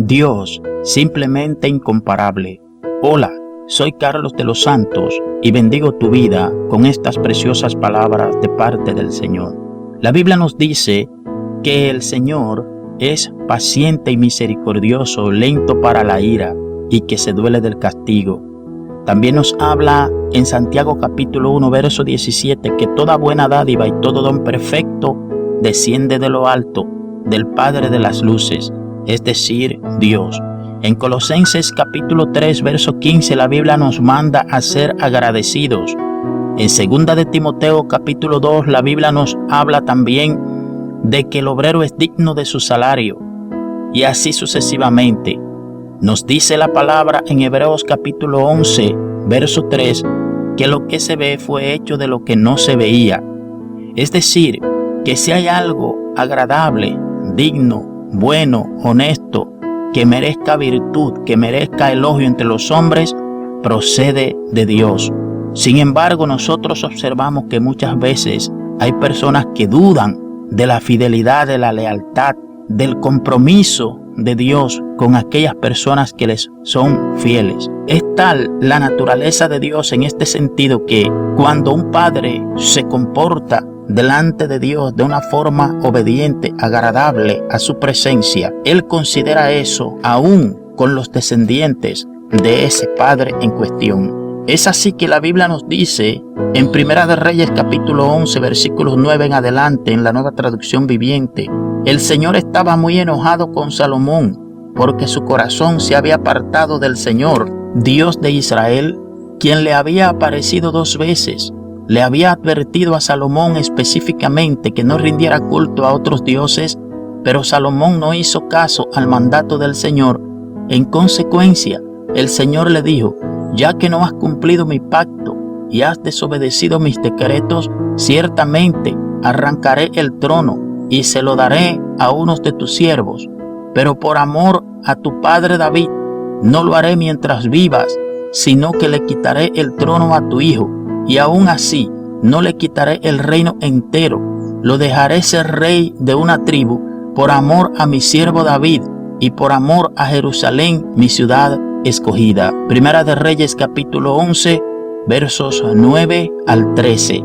Dios, simplemente incomparable. Hola, soy Carlos de los Santos y bendigo tu vida con estas preciosas palabras de parte del Señor. La Biblia nos dice que el Señor es paciente y misericordioso, lento para la ira y que se duele del castigo. También nos habla en Santiago capítulo 1, verso 17, que toda buena dádiva y todo don perfecto desciende de lo alto, del Padre de las luces, es decir, Dios. En Colosenses capítulo 3, verso 15, la Biblia nos manda a ser agradecidos. En 2 de Timoteo capítulo 2, la Biblia nos habla también de que el obrero es digno de su salario, y así sucesivamente. Nos dice la palabra en Hebreos capítulo 11, verso 3, que lo que se ve fue hecho de lo que no se veía. Es decir, que si hay algo agradable, digno, bueno, honesto, que merezca virtud, que merezca elogio entre los hombres, procede de Dios. Sin embargo, nosotros observamos que muchas veces hay personas que dudan de la fidelidad, de la lealtad, del compromiso de Dios con aquellas personas que les son fieles. Es tal la naturaleza de Dios en este sentido que cuando un padre se comporta delante de Dios de una forma obediente, agradable a su presencia, Él considera eso aún con los descendientes de ese padre en cuestión. Es así que la Biblia nos dice en Primera de Reyes capítulo 11 versículos 9 en adelante, en la Nueva Traducción Viviente: el Señor estaba muy enojado con Salomón porque su corazón se había apartado del Señor, Dios de Israel, quien le había aparecido 2 veces. Le había advertido a Salomón específicamente que no rindiera culto a otros dioses, pero Salomón no hizo caso al mandato del Señor. En consecuencia, el Señor le dijo: ya que no has cumplido mi pacto y has desobedecido mis decretos, ciertamente arrancaré el trono y se lo daré a unos de tus siervos. Pero por amor a tu padre David, no lo haré mientras vivas, sino que le quitaré el trono a tu hijo. Y aún así, no le quitaré el reino entero. Lo dejaré ser rey de una tribu, por amor a mi siervo David y por amor a Jerusalén, mi ciudad escogida. Primera de Reyes capítulo 11, versos 9 al 13.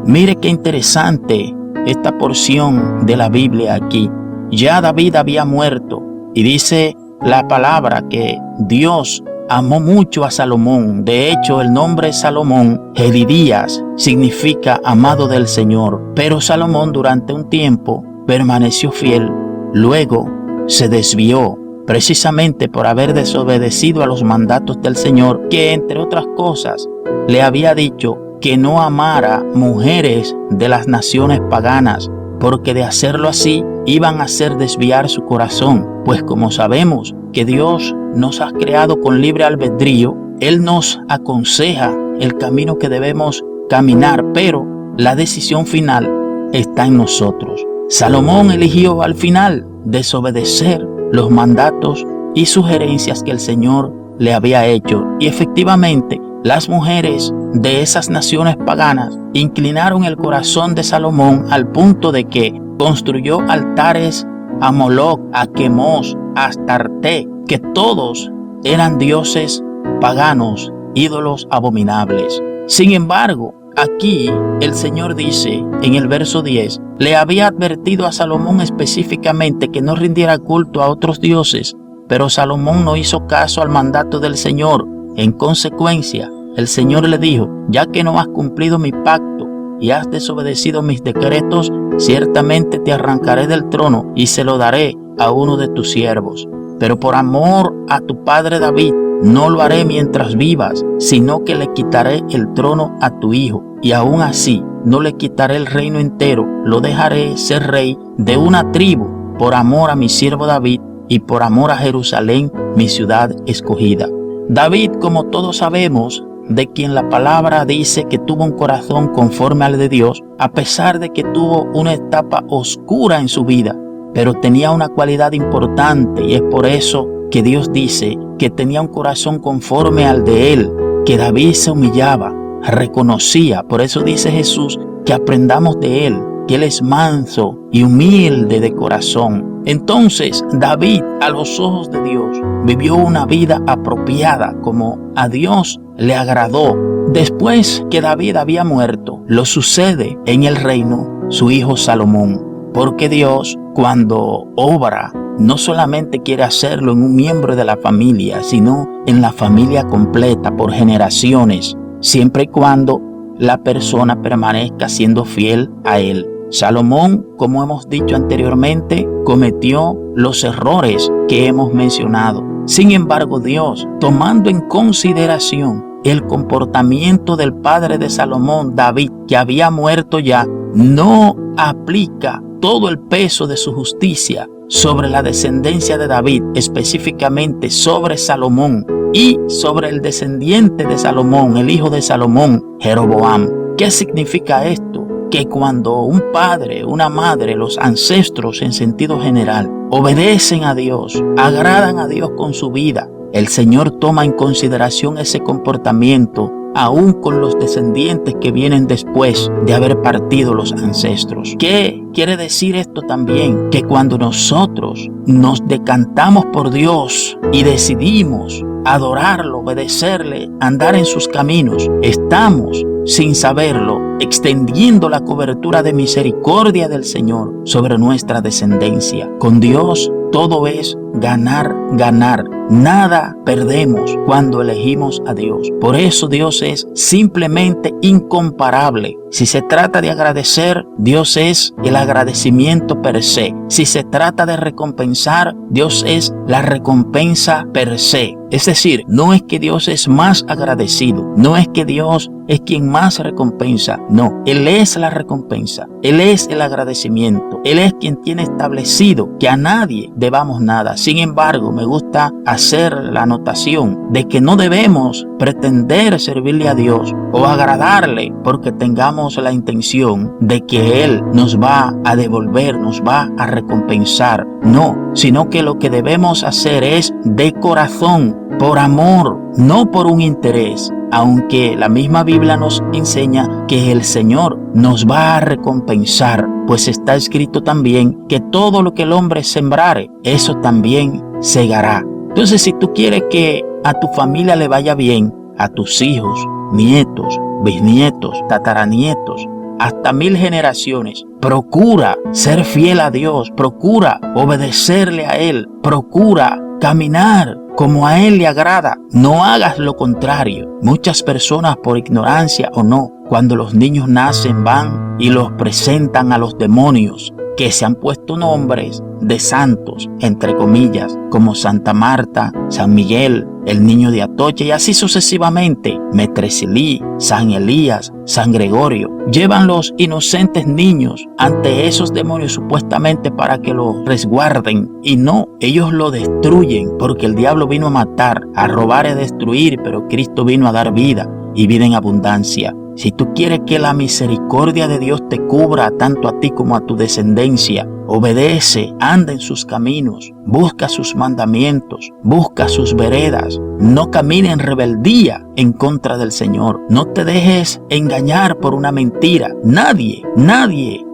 Mire qué interesante esta porción de la Biblia aquí. Ya David había muerto y dice la palabra que Dios amó mucho a Salomón. De hecho, el nombre Salomón, Jedidías, significa amado del Señor. Pero Salomón durante un tiempo permaneció fiel. Luego se desvió, precisamente por haber desobedecido a los mandatos del Señor, que entre otras cosas le había dicho que no amara mujeres de las naciones paganas, porque de hacerlo así iban a hacer desviar su corazón. Pues como sabemos que Dios nos ha creado con libre albedrío, Él nos aconseja el camino que debemos caminar, pero la decisión final está en nosotros. Salomón eligió al final desobedecer los mandatos y sugerencias que el Señor le había hecho, y efectivamente las mujeres de esas naciones paganas inclinaron el corazón de Salomón al punto de que construyó altares a Moloc, a Quemos, a Astarte, que todos eran dioses paganos, ídolos abominables. Sin embargo, aquí el Señor dice en el verso 10, le había advertido a Salomón específicamente que no rindiera culto a otros dioses, pero Salomón no hizo caso al mandato del Señor. En consecuencia, el Señor le dijo: ya que no has cumplido mi pacto y has desobedecido mis decretos, ciertamente te arrancaré del trono y se lo daré a uno de tus siervos. Pero por amor a tu padre David, no lo haré mientras vivas, sino que le quitaré el trono a tu hijo. Y aún así, no le quitaré el reino entero, lo dejaré ser rey de una tribu, por amor a mi siervo David y por amor a Jerusalén, mi ciudad escogida. David, como todos sabemos, de quien la palabra dice que tuvo un corazón conforme al de Dios, a pesar de que tuvo una etapa oscura en su vida, pero tenía una cualidad importante, y es por eso que Dios dice que tenía un corazón conforme al de él, que David se humillaba, reconocía. Por eso dice Jesús que aprendamos de él, que él es manso y humilde de corazón. Entonces David, a los ojos de Dios, vivió una vida apropiada como a Dios le agradó. Después que David había muerto, lo sucede en el reino su hijo Salomón, porque Dios, cuando obra, no solamente quiere hacerlo en un miembro de la familia, sino en la familia completa por generaciones, siempre y cuando la persona permanezca siendo fiel a él. Salomón, como hemos dicho anteriormente, cometió los errores que hemos mencionado. Sin embargo, Dios, tomando en consideración el comportamiento del padre de Salomón, David, que había muerto ya, no aplica todo el peso de su justicia sobre la descendencia de David, específicamente sobre Salomón y sobre el descendiente de Salomón, el hijo de Salomón, Jeroboam. ¿Qué significa esto? Que cuando un padre, una madre, los ancestros en sentido general, obedecen a Dios, agradan a Dios con su vida, el Señor toma en consideración ese comportamiento aún con los descendientes que vienen después de haber partido los ancestros. ¿Qué quiere decir esto también? Que cuando nosotros nos decantamos por Dios y decidimos adorarlo, obedecerle, andar en sus caminos, estamos, sin saberlo, extendiendo la cobertura de misericordia del Señor sobre nuestra descendencia. Con Dios todo es ganar, ganar. Nada perdemos cuando elegimos a Dios. Por eso Dios es simplemente incomparable. Si se trata de agradecer, Dios es el agradecimiento per se. Si se trata de recompensar, Dios es la recompensa per se. Es decir, no es que Dios es más agradecido, no es que Dios es quien más recompensa, no, Él es la recompensa, Él es el agradecimiento, Él es quien tiene establecido que a nadie debamos nada. Sin embargo, me gusta hacer la anotación de que no debemos pretender servirle a Dios o agradarle porque tengamos la intención de que Él nos va a devolver, nos va a recompensar. No, sino que lo que debemos hacer es de corazón, por amor, no por un interés. Aunque la misma Biblia nos enseña que el Señor nos va a recompensar, pues está escrito también que todo lo que el hombre sembrare, eso también segará. Entonces, si tú quieres que a tu familia le vaya bien, a tus hijos, nietos, bisnietos, tataranietos, hasta 1000 generaciones, procura ser fiel a Dios, procura obedecerle a Él, procura caminar como a Él le agrada. No hagas lo contrario. Muchas personas, por ignorancia o no, cuando los niños nacen van y los presentan a los demonios, que se han puesto nombres de santos, entre comillas, como Santa Marta, San Miguel, el niño de Atocha y así sucesivamente, Metresilí, San Elías, San Gregorio. Llevan los inocentes niños ante esos demonios supuestamente para que los resguarden y no, ellos lo destruyen porque el diablo vino a matar, a robar y a destruir, pero Cristo vino a dar vida y vida en abundancia. Si tú quieres que la misericordia de Dios te cubra tanto a ti como a tu descendencia, obedece, anda en sus caminos, busca sus mandamientos, busca sus veredas, no camine en rebeldía en contra del Señor, no te dejes engañar por una mentira. Nadie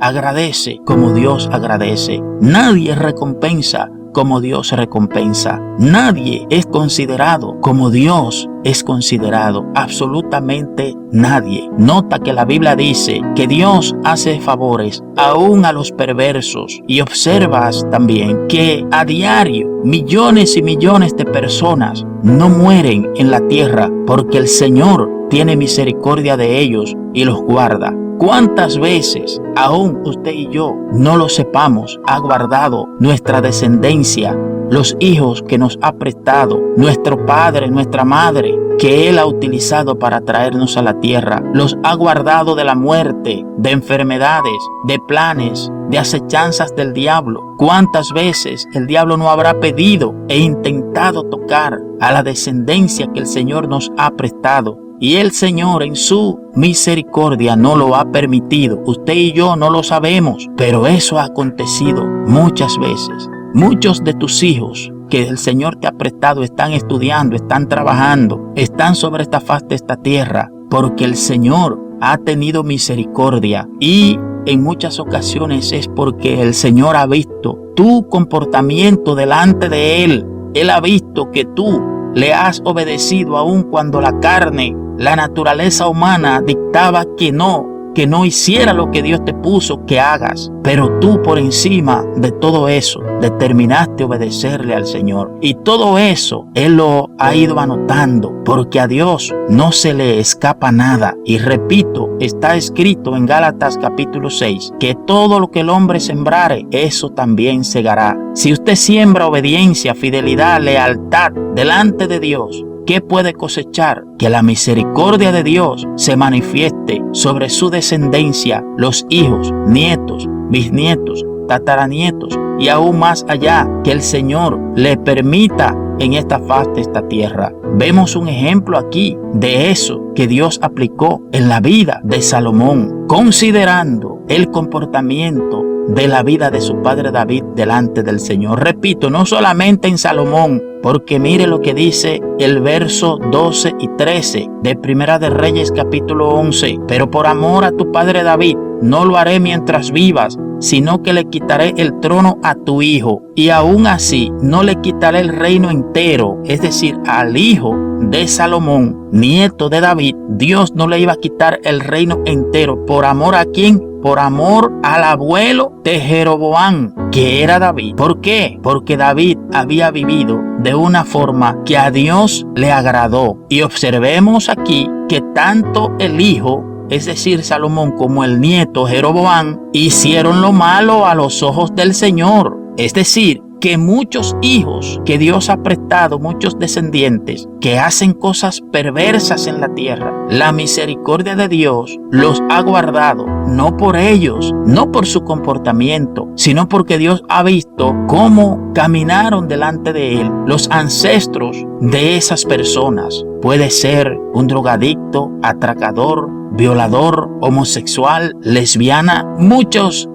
agradece como Dios agradece, nadie recompensa como Dios recompensa. Nadie es considerado como Dios es considerado. Absolutamente nadie. Nota que la Biblia dice que Dios hace favores aún a los perversos. Y observas también que a diario millones y millones de personas no mueren en la tierra porque el Señor tiene misericordia de ellos y los guarda. ¿Cuántas veces, aún usted y yo no lo sepamos, ha guardado nuestra descendencia, los hijos que nos ha prestado, nuestro padre, nuestra madre, que Él ha utilizado para traernos a la tierra? Los ha guardado de la muerte, de enfermedades, de planes, de acechanzas del diablo. ¿Cuántas veces el diablo no habrá pedido e intentado tocar a la descendencia que el Señor nos ha prestado? Y el Señor en su misericordia no lo ha permitido. Usted y yo no lo sabemos, pero eso ha acontecido muchas veces. Muchos de tus hijos que el Señor te ha prestado están estudiando, están trabajando, están sobre esta faz de esta tierra, porque el Señor ha tenido misericordia y en muchas ocasiones es porque el Señor ha visto tu comportamiento delante de Él. Él ha visto que tú le has obedecido aun cuando la carne, la naturaleza humana dictaba que no hiciera lo que Dios te puso que hagas. Pero tú, por encima de todo eso, determinaste obedecerle al Señor. Y todo eso Él lo ha ido anotando, porque a Dios no se le escapa nada. Y repito, está escrito en Gálatas capítulo 6, que todo lo que el hombre sembrare, eso también segará. Si usted siembra obediencia, fidelidad, lealtad delante de Dios, ¿qué puede cosechar? Que la misericordia de Dios se manifieste sobre su descendencia, los hijos, nietos, bisnietos, tataranietos y aún más allá, que el Señor le permita en esta faz de esta tierra. Vemos un ejemplo aquí de eso que Dios aplicó en la vida de Salomón, considerando el comportamiento de la vida de su padre David delante del Señor. Repito, no solamente en Salomón, porque mire lo que dice el verso 12 y 13 de Primera de Reyes capítulo 11. Pero por amor a tu padre David, no lo haré mientras vivas, sino que le quitaré el trono a tu hijo. Y aún así, no le quitaré el reino entero, es decir, al hijo de Salomón, nieto de David. Dios no le iba a quitar el reino entero. ¿Por amor a quién? Por amor al abuelo de Jeroboam, que era David. ¿Por qué? Porque David había vivido de una forma que a Dios le agradó. Y observemos aquí que tanto el hijo, es decir, Salomón, como el nieto Jeroboam, hicieron lo malo a los ojos del Señor. Es decir, que muchos hijos que Dios ha prestado, muchos descendientes que hacen cosas perversas en la tierra, la misericordia de Dios los ha guardado, no por ellos, no por su comportamiento, sino porque Dios ha visto cómo caminaron delante de Él los ancestros de esas personas. Puede ser un drogadicto, atracador, violador, homosexual, lesbiana, muchas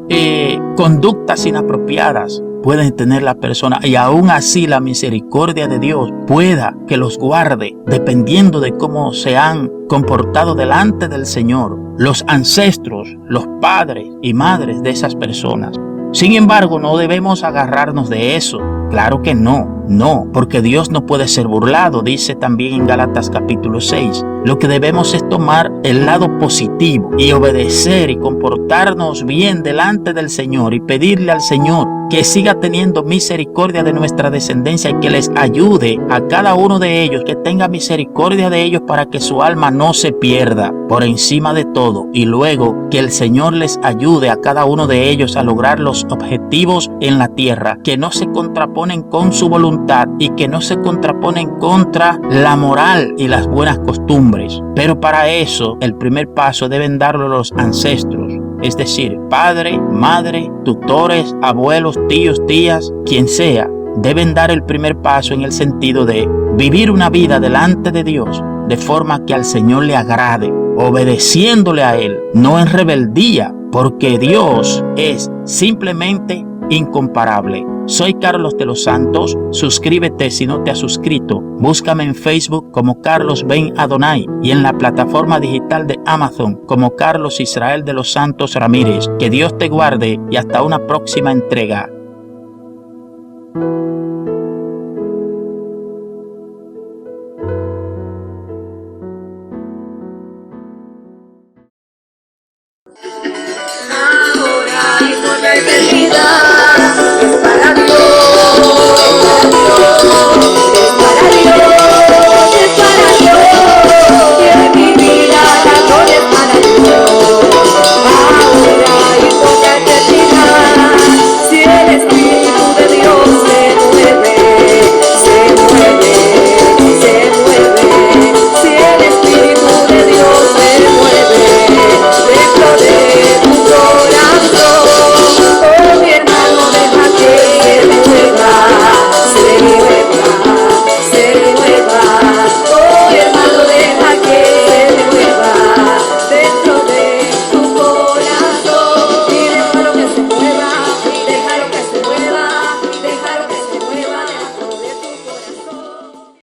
conductas inapropiadas pueden tener la persona, y aún así la misericordia de Dios pueda que los guarde dependiendo de cómo se han comportado delante del Señor los ancestros, los padres y madres de esas personas. Sin embargo, no debemos agarrarnos de eso. Claro que no, porque Dios no puede ser burlado, dice también en Gálatas capítulo 6. Lo que debemos es tomar el lado positivo y obedecer y comportarnos bien delante del Señor y pedirle al Señor que siga teniendo misericordia de nuestra descendencia y que les ayude a cada uno de ellos, que tenga misericordia de ellos para que su alma no se pierda por encima de todo, y luego que el Señor les ayude a cada uno de ellos a lograr los objetivos en la tierra, que no se contraponen con su voluntad y que no se contraponen contra la moral y las buenas costumbres. Pero para eso el primer paso deben darlo los ancestros, es decir, padre, madre, tutores, abuelos, tíos, tías, quien sea, deben dar el primer paso en el sentido de vivir una vida delante de Dios de forma que al Señor le agrade, obedeciéndole a Él, no en rebeldía, porque Dios es simplemente incomparable. Soy Carlos de los Santos. Suscríbete si no te has suscrito. Búscame en Facebook como Carlos Ben Adonai y en la plataforma digital de Amazon como Carlos Israel de los Santos Ramírez. Que Dios te guarde y hasta una próxima entrega.